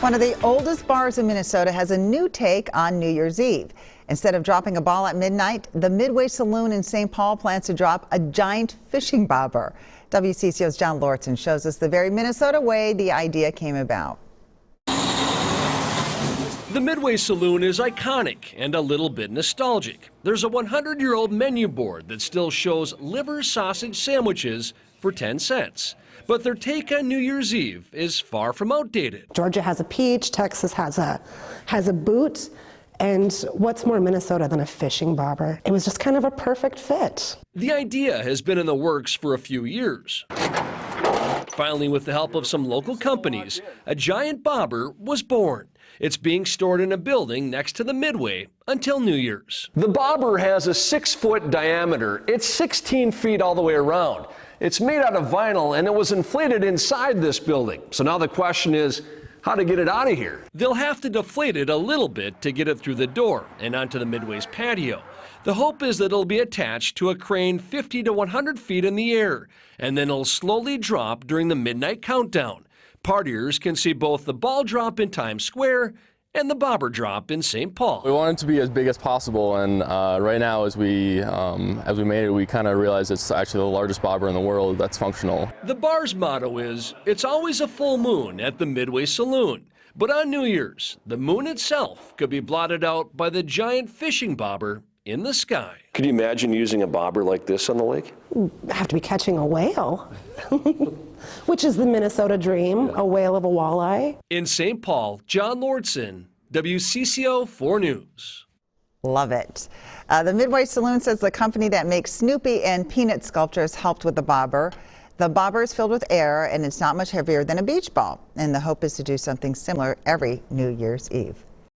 One of the oldest bars in Minnesota has a new take on New Year's Eve. Instead of dropping a ball at midnight, the Midway Saloon in St. Paul plans to drop a giant fishing bobber. WCCO's John Lortzen shows us the very Minnesota way the idea came about. The Midway Saloon is iconic and a little bit nostalgic. There's a 100-year-old menu board that still shows liver sausage sandwiches for 10 cents. But their take on New Year's Eve is far from outdated. Georgia has a peach, Texas has a boot, and what's more Minnesota than a fishing bobber? It was just kind of a perfect fit. The idea has been in the works for a few years. Finally, with the help of some local companies, a giant bobber was born. It's being stored in a building next to the Midway until New Year's. The bobber has a 6-foot diameter. It's 16 feet all the way around. It's made out of vinyl and it was inflated inside this building. So now the question is how to get it out of here. They'll have to deflate it a little bit to get it through the door and onto the Midway's patio. The hope is that it'll be attached to a crane 50 to 100 feet in the air, and then it'll slowly drop during the midnight countdown. Partiers can see both the ball drop in Times Square and the bobber drop in St. Paul. We want it to be as big as possible, and right now as we made it, we kind of realized it's actually the largest bobber in the world that's functional. The bar's motto is, "It's always a full moon at the Midway Saloon." But on New Year's, the moon itself could be blotted out by the giant fishing bobber in the sky. Could you imagine using a bobber like this on the lake? I have to be catching a whale, which is the Minnesota dream, a whale of a walleye. In St. Paul, John Lortzen, WCCO 4 News. Love it. The Midway Saloon says the company that makes Snoopy and Peanut sculptures helped with the bobber. The bobber is filled with air and it's not much heavier than a beach ball. And the hope is to do something similar every New Year's Eve.